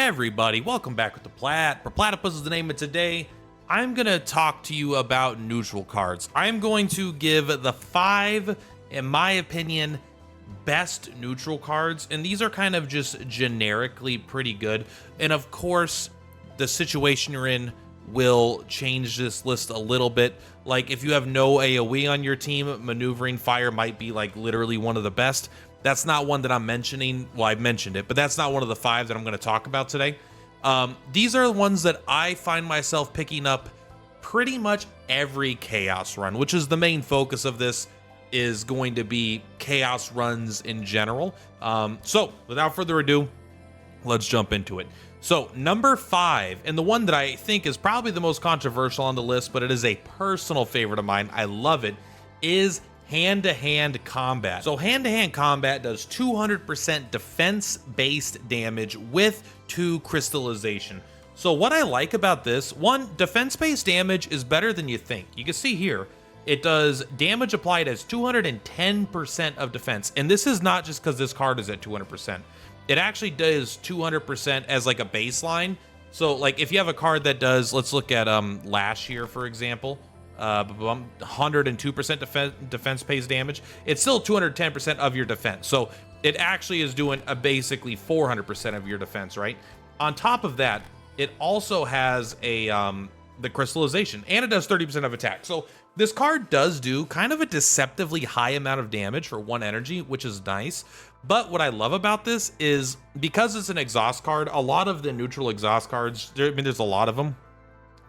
Everybody, welcome back with the Plat. Platypus is the name of today. I'm gonna talk to you about neutral cards. I'm going to give the 5, in my opinion, best neutral cards, and these are kind of just generically pretty good. And of course, the situation you're in will change this list a little bit. Like if you have no AoE on your team, maneuvering fire might be like literally one of the best. That's not one that I'm mentioning. Well, I mentioned it, but that's not one of the 5 that I'm going to talk about today. These are the ones that I find myself picking up pretty much every chaos run, which is the main focus of this, is going to be chaos runs in general. So without further ado, let's jump into it. So number 5, and the one that I think is probably the most controversial on the list, but it is a personal favorite of mine, I love it, is hand-to-hand combat. So hand-to-hand combat does 200% defense-based damage with 2 crystallization. So what I like about this, one, defense-based damage is better than you think. You can see here, it does damage applied as 210% of defense. And this is not just because this card is at 200%. It actually does 200% as like a baseline. So like if you have a card that does, let's look at last year, for example, 102% defense pays damage, it's still 210% of your defense. So it actually is doing a basically 400% of your defense, right? On top of that, it also has a the crystallization, and it does 30% of attack. So this card does do kind of a deceptively high amount of damage for 1 energy, which is nice. But what I love about this is because it's an exhaust card, a lot of the neutral exhaust cards, there's a lot of them,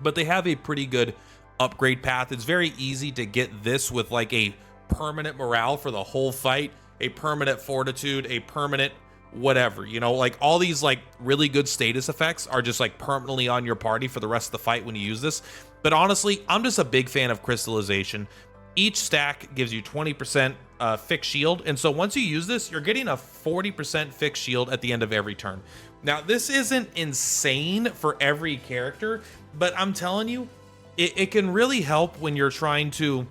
but they have a pretty good upgrade path. It's very easy to get this with like a permanent morale for the whole fight, a permanent fortitude, a permanent whatever, you know, like all these like really good status effects are just like permanently on your party for the rest of the fight when you use this. But honestly, I'm just a big fan of crystallization. Each stack gives you 20% fixed shield, and so once you use this, you're getting a 40% fixed shield at the end of every turn. Now this isn't insane for every character, but I'm telling you, it can really help when you're trying to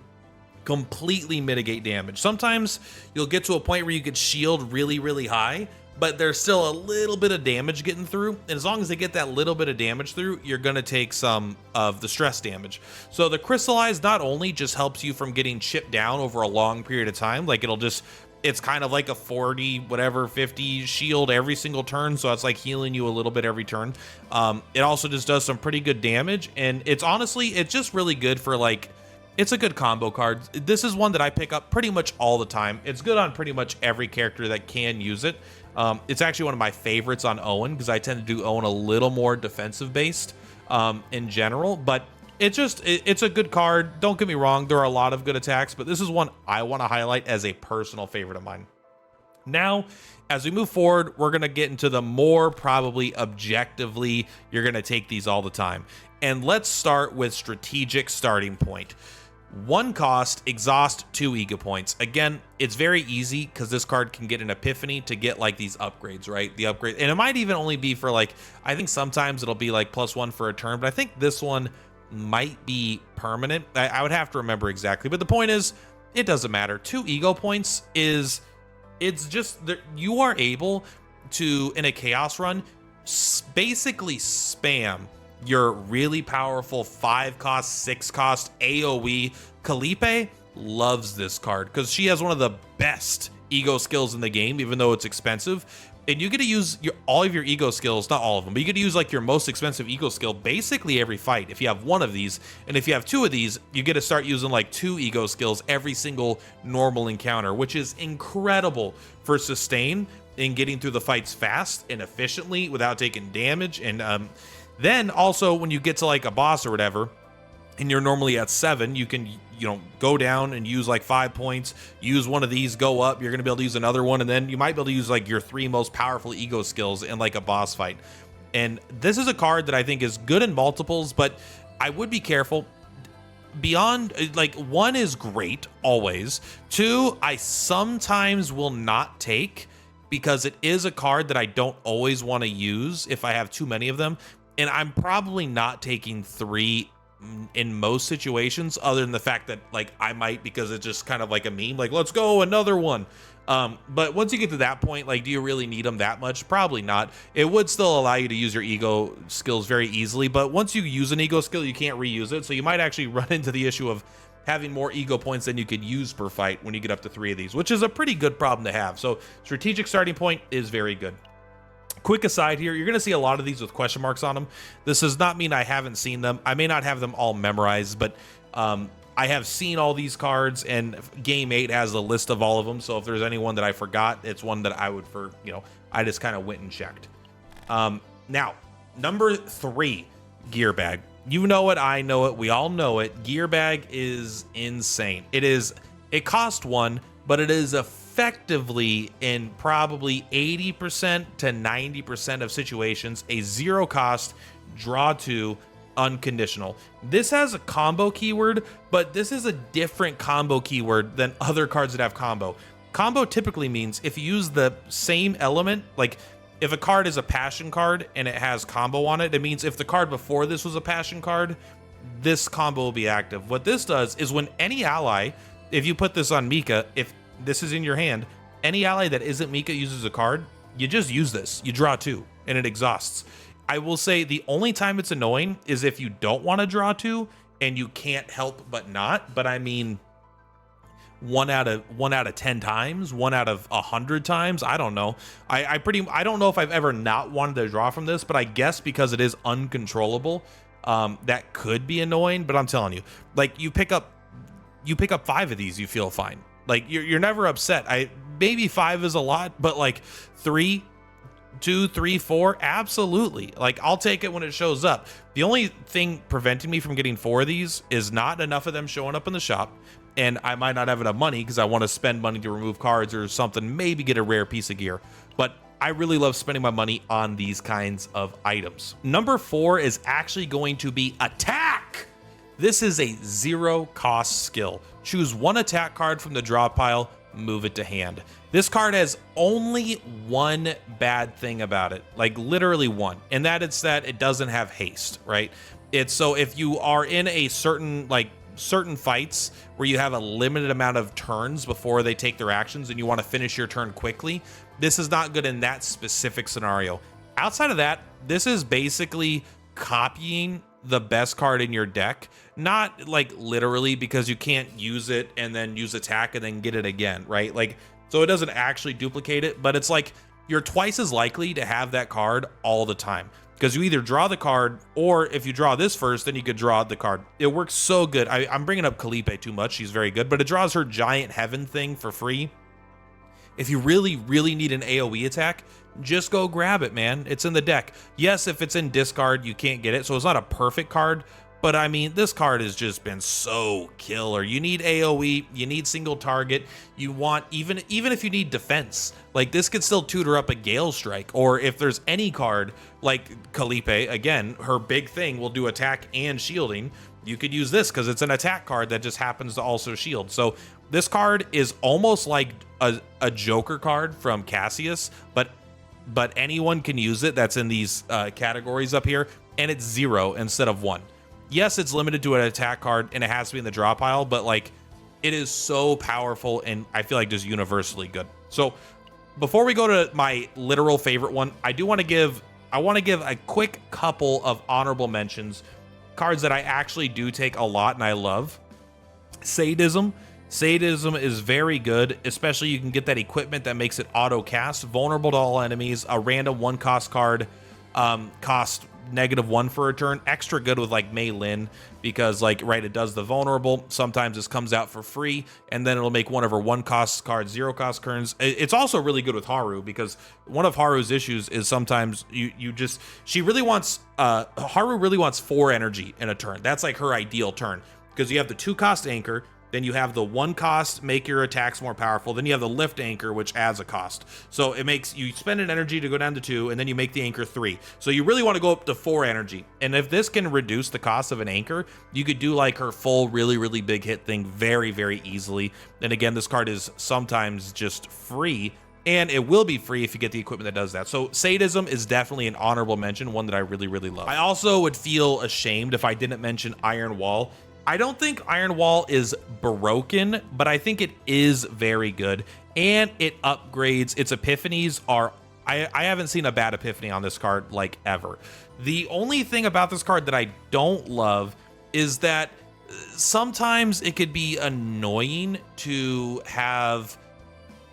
completely mitigate damage. Sometimes you'll get to a point where you could shield really, really high, but there's still a little bit of damage getting through. And as long as they get that little bit of damage through, you're going to take some of the stress damage. So the crystallize not only just helps you from getting chipped down over a long period of time, like it's kind of like a 40, whatever, 50 shield every single turn. So it's like healing you a little bit every turn. It also just does some pretty good damage. And it's just really good for like, it's a good combo card. This is one that I pick up pretty much all the time. It's good on pretty much every character that can use it. It's actually one of my favorites on Owen because I tend to do Owen a little more defensive based in general, but it's a good card. Don't get me wrong, there are a lot of good attacks, but this is one I want to highlight as a personal favorite of mine. Now, as we move forward, we're going to get into the more probably objectively, you're going to take these all the time. And let's start with strategic starting point. 1 cost, exhaust 2 ego points. Again, it's very easy because this card can get an epiphany to get like these upgrades, right? The upgrade, and it might even only be for like, I think sometimes it'll be like +1 for a turn, but I think this one might be permanent. I would have to remember exactly, but the point is, it doesn't matter. 2 ego points it's just that you are able to, in a chaos run, basically spam your really powerful 5 cost, 6 cost AoE. Calipe loves this card because she has one of the best ego skills in the game, even though it's expensive. And you get to use all of your ego skills, not all of them, but you get to use like your most expensive ego skill basically every fight if you have 1 of these. And if you have 2 of these, you get to start using like 2 ego skills every single normal encounter, which is incredible for sustain and getting through the fights fast and efficiently without taking damage. And then also when you get to like a boss or whatever, and you're normally at 7, you can, go down and use like 5 points, use one of these, go up, you're going to be able to use another one, and then you might be able to use like your 3 most powerful ego skills in like a boss fight. And this is a card that I think is good in multiples, but I would be careful. Beyond, like, 1 is great, always. 2, I sometimes will not take because it is a card that I don't always want to use if I have too many of them. And I'm probably not taking 3 in most situations, other than the fact that like I might, because it's just kind of like a meme, like let's go another one. But once you get to that point, like, do you really need them that much? Probably not. It would still allow you to use your ego skills very easily, but once you use an ego skill, you can't reuse it. So you might actually run into the issue of having more ego points than you could use per fight when you get up to 3 of these, which is a pretty good problem to have. So strategic starting point is very good. Quick aside here, you're going to see a lot of these with question marks on them. This does not mean I haven't seen them. I may not have them all memorized, but I have seen all these cards, and Game 8 has a list of all of them. So if there's anyone that I forgot, it's one that I would, I just kind of went and checked. Now, number 3, gear bag. You know it, I know it, we all know it. Gear bag is insane. It cost 1, but it is effectively, in probably 80% to 90% of situations, a 0 cost draw 2 unconditional. This has a combo keyword, but this is a different combo keyword than other cards that have combo. Combo typically means if you use the same element, like if a card is a passion card and it has combo on it, it means if the card before this was a passion card, this combo will be active. What this does is when any ally, if you put this on Mika, if this is in your hand, any ally that isn't Mika uses a card, you just use this. You draw 2 and it exhausts. I will say the only time it's annoying is if you don't want to draw 2 and you can't help but not. But I mean, 1 out of 10 times, 1 out of 100 times, I don't know. I don't know if I've ever not wanted to draw from this, but I guess because it is uncontrollable, that could be annoying. But I'm telling you, like, you pick up 5 of these, you feel fine. Like, you're never upset. Maybe 5 is a lot, but like 3, 2, 3, 4, absolutely. Like, I'll take it when it shows up. The only thing preventing me from getting 4 of these is not enough of them showing up in the shop, and I might not have enough money because I want to spend money to remove cards or something, maybe get a rare piece of gear. But I really love spending my money on these kinds of items. Number 4 is actually going to be attack. This is a 0 cost skill. Choose 1 attack card from the draw pile, move it to hand. This card has only 1 bad thing about it, like literally 1, and that it's that it doesn't have haste, right? It's so if you are in a certain fights where you have a limited amount of turns before they take their actions and you want to finish your turn quickly, this is not good in that specific scenario. Outside of that, this is basically copying the best card in your deck, not like literally, because you can't use it and then use attack and then get it again, right? Like, so it doesn't actually duplicate it, but it's like you're twice as likely to have that card all the time, because you either draw the card, or if you draw this first, then you could draw the card. It works so good. I'm bringing up Kalipe too much. She's very good, but it draws her giant heaven thing for free. If you really, really need an AoE attack, just go grab it, man. It's in the deck. Yes, if it's in discard, you can't get it, so it's not a perfect card, but I mean, this card has just been so killer. You need AoE, you need single target, you want, even if you need defense, like this could still tutor up a Gale Strike, or if there's any card like Kalipe, again, her big thing will do attack and shielding, you could use this because it's an attack card that just happens to also shield. So this card is almost like a Joker card from Cassius, but anyone can use it that's in these categories up here, and it's 0 instead of 1. Yes, it's limited to an attack card and it has to be in the draw pile, but like, it is so powerful and I feel like just universally good. So before we go to my literal favorite one, I want to give a quick couple of honorable mentions, cards that I actually do take a lot and I love. Sadism is very good, especially you can get that equipment that makes it auto cast, vulnerable to all enemies, a random 1 cost card, cost -1 for a turn, extra good with like Mei Lin, because like, right, it does the vulnerable, sometimes this comes out for free, and then it'll make one of her 1 cost cards 0 cost turns. It's also really good with Haru, because one of Haru's issues is sometimes she really wants Haru really wants 4 energy in a turn. That's like her ideal turn, because you have the 2 cost anchor, then you have the 1 cost make your attacks more powerful, then you have the lift anchor, which adds a cost. So it makes you spend an energy to go down to 2, and then you make the anchor 3. So you really want to go up to 4 energy. And if this can reduce the cost of an anchor, you could do like her full really, really big hit thing very, very easily. And again, this card is sometimes just free and it will be free if you get the equipment that does that. So Sadism is definitely an honorable mention, one that I really, really love. I also would feel ashamed if I didn't mention Iron Wall. I don't think Iron Wall is broken, but I think it is very good, and it upgrades. Its epiphanies are, I haven't seen a bad epiphany on this card like ever. The only thing about this card that I don't love is that sometimes it could be annoying to have,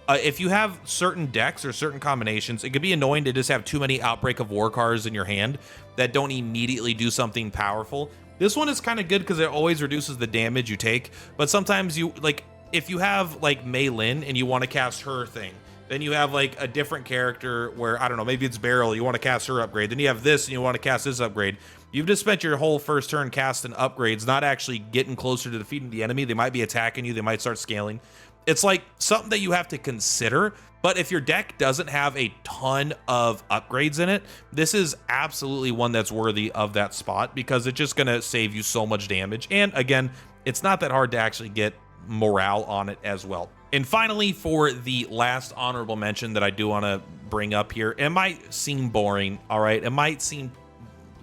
if you have certain decks or certain combinations, it could be annoying to just have too many Outbreak of War cards in your hand that don't immediately do something powerful. This one is kind of good because it always reduces the damage you take, but sometimes you, like, if you have like Mei Lin and you want to cast her thing, then you have like a different character where, I don't know, maybe it's Beryl, you want to cast her upgrade, then you have this and you want to cast this upgrade. You've just spent your whole first turn casting upgrades, not actually getting closer to defeating the enemy. They might be attacking you, they might start scaling. It's like something that you have to consider, but if your deck doesn't have a ton of upgrades in it, this is absolutely one that's worthy of that spot because it's just gonna save you so much damage. And again, it's not that hard to actually get morale on it as well. And finally, for the last honorable mention that I do want to bring up here, it might seem boring, all right? It might seem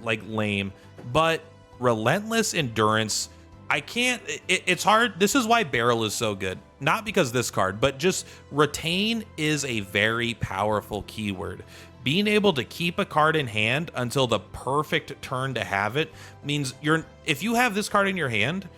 like lame, but Relentless Endurance, I can't, it's hard. This is why Beryl is so good. Not because this card, but just retain is a very powerful keyword. Being able to keep a card in hand until the perfect turn to have it means if you have this card in your hand,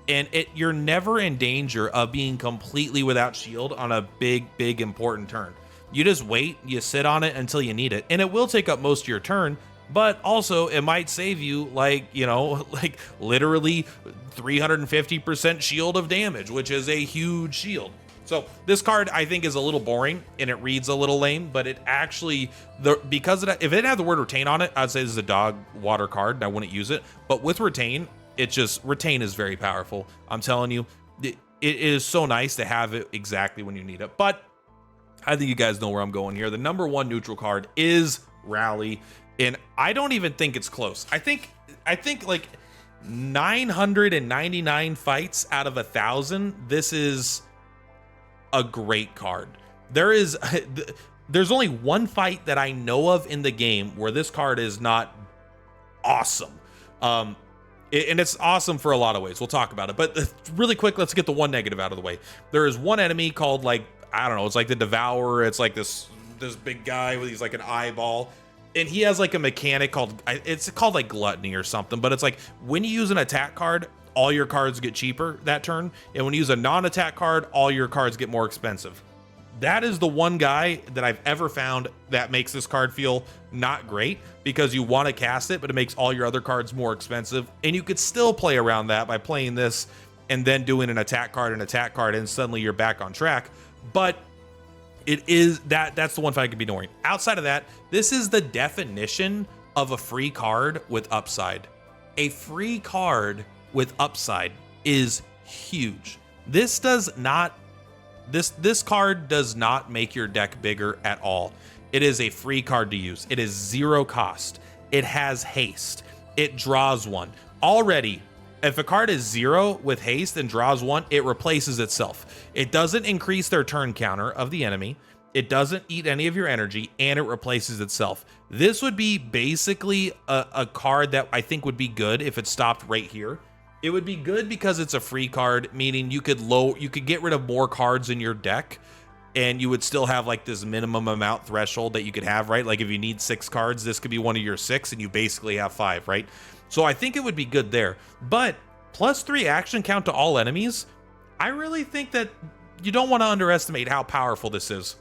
and you're never in danger of being completely without shield on a big important turn. You just wait, you sit on it until you need it, and it will take up most of your turn, but also it might save you, like, you know, like literally 350% shield of damage, which is a huge shield. So this card I think is a little boring and it reads a little lame, but it actually, because if it didn't have the word retain on it, I'd say this is a dog water card and I wouldn't use it. But with retain, retain is very powerful. I'm telling you, it is so nice to have it exactly when you need it. But I think you guys know where I'm going here. The number one neutral card is Rally, and I don't even think it's close. I think like 999 fights out of 1,000, this is a great card. There's only one fight that I know of in the game where this card is not awesome. And it's awesome for a lot of ways. We'll talk about it. But really quick, let's get the one negative out of the way. There is one enemy called, like, I don't know, it's like the Devourer. It's like this big guy with, he's like an eyeball. And he has like a mechanic called, it's called like Gluttony or something. But it's like when you use an attack card, all your cards get cheaper that turn. And when you use a non-attack card, all your cards get more expensive. That is the one guy that I've ever found that makes this card feel not great, because you want to cast it, but it makes all your other cards more expensive. And you could still play around that by playing this and then doing an attack card, and suddenly you're back on track. But it is that's the one fight that could be annoying. Outside of that, this is the definition of a free card with upside. A free card with upside is huge. This card does not make your deck bigger at all. It is a free card to use. It is 0 cost. It has haste. It draws 1. Already, if a card is 0 with haste and draws 1, it replaces itself. It doesn't increase their turn counter of the enemy. It doesn't eat any of your energy, and it replaces itself. This would be basically a card that I think would be good if it stopped right here. It would be good because it's a free card, meaning you could get rid of more cards in your deck, and you would still have like this minimum amount threshold that you could have, right? Like if you need 6 cards, this could be one of your 6, and you basically have 5, right? So I think it would be good there. But +3 action count to all enemies, I really think that you don't want to underestimate how powerful this is.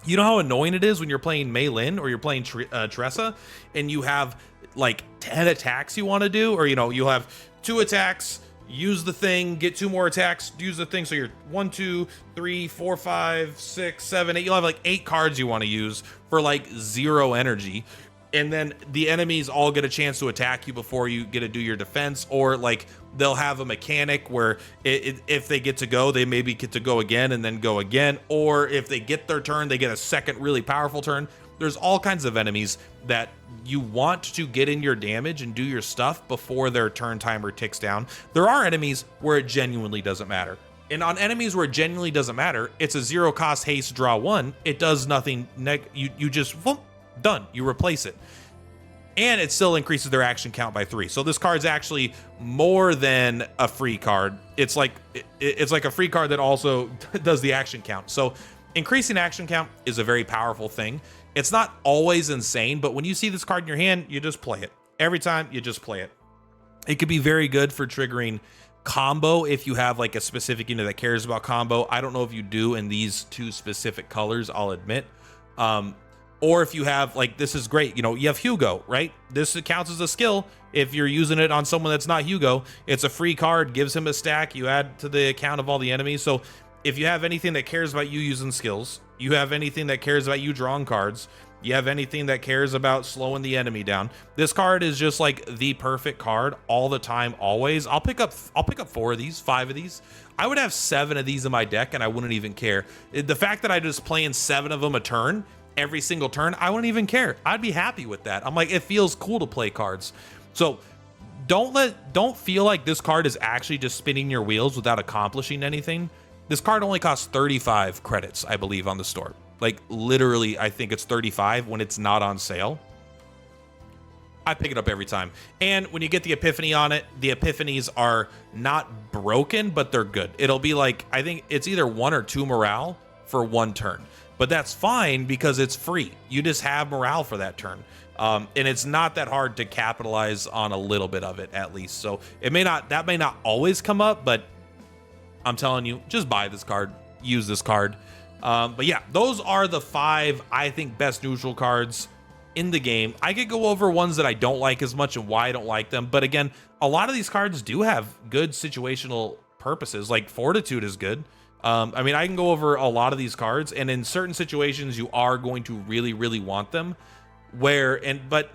You know how annoying it is when you're playing Mei Lin or you're playing Tressa, and you have like 10 attacks you want to do, or, you know, you'll have 2 attacks, use the thing, get 2 more attacks, use the thing. So you're 1, 2, 3, 4, 5, 6, 7, 8. You'll have like 8 cards you want to use for like 0 energy. And then the enemies all get a chance to attack you before you get to do your defense, or like they'll have a mechanic where if they get to go, they maybe get to go again and then go again. Or if they get their turn, they get a second really powerful turn. There's all kinds of enemies that you want to get in your damage and do your stuff before their turn timer ticks down. There are enemies where it genuinely doesn't matter. And on enemies where it genuinely doesn't matter, it's a 0 cost haste draw 1. It does nothing. You just whoop, done. You replace it, and it still increases their action count by 3. So this card's actually more than a free card. It's like a free card that also does the action count. So increasing action count is a very powerful thing. It's not always insane, but when you see this card in your hand, you just play it. Every time you just play it. It could be very good for triggering combo if you have like a specific unit that cares about combo. I don't know if you do in these 2 specific colors, I'll admit. Or if you have, like, this is great, you know, you have Hugo, right? This counts as a skill if you're using it on someone that's not Hugo. It's a free card, gives him a stack, you add to the account of all the enemies. So if you have anything that cares about you using skills, you have anything that cares about you drawing cards, you have anything that cares about slowing the enemy down, this card is just like the perfect card all the time, always. I'll pick up 4 of these, 5 of these. I would have 7 of these in my deck and I wouldn't even care. The fact that I just playing 7 of them a turn, every single turn, I wouldn't even care. I'd be happy with that. I'm like, it feels cool to play cards. So don't feel like this card is actually just spinning your wheels without accomplishing anything. This card only costs 35 credits, I believe, on the store. Like, literally, I think it's 35 when it's not on sale. I pick it up every time. And when you get the epiphany on it, the epiphanies are not broken, but they're good. It'll be like, I think it's either 1 or 2 morale for 1 turn. But that's fine because it's free. You just have morale for that turn. And it's not that hard to capitalize on a little bit of it, at least. So that may not always come up, but I'm telling you, just buy this card, use this card. But yeah, those are the 5, I think, best neutral cards in the game. I could go over ones that I don't like as much and why I don't like them. But again, a lot of these cards do have good situational purposes. Like Fortitude is good. I mean, I can go over a lot of these cards, and in certain situations, you are going to really, really want them. But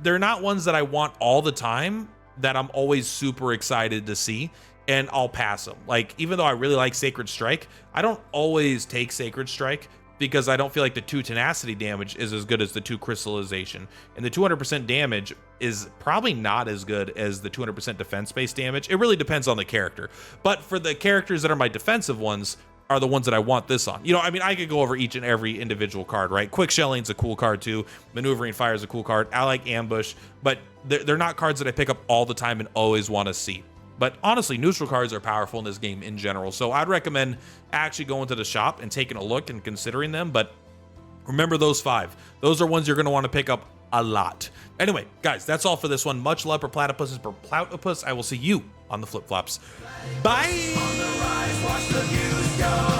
they're not ones that I want all the time, that I'm always super excited to see. And I'll pass them. Like, even though I really like Sacred Strike, I don't always take Sacred Strike because I don't feel like the 2 tenacity damage is as good as the 2 crystallization. And the 200% damage is probably not as good as the 200% defense-based damage. It really depends on the character. But for the characters that are my defensive ones are the ones that I want this on. You know, I mean, I could go over each and every individual card, right? Quick Shelling's a cool card too. Maneuvering Fire is a cool card. I like Ambush, but they're not cards that I pick up all the time and always want to see. But honestly, neutral cards are powerful in this game in general. So I'd recommend actually going to the shop and taking a look and considering them. But remember those 5. Those are ones you're going to want to pick up a lot. Anyway, guys, that's all for this one. Much love for platypuses per platypus. I will see you on the flip-flops. Bye! On the rise, watch the views go.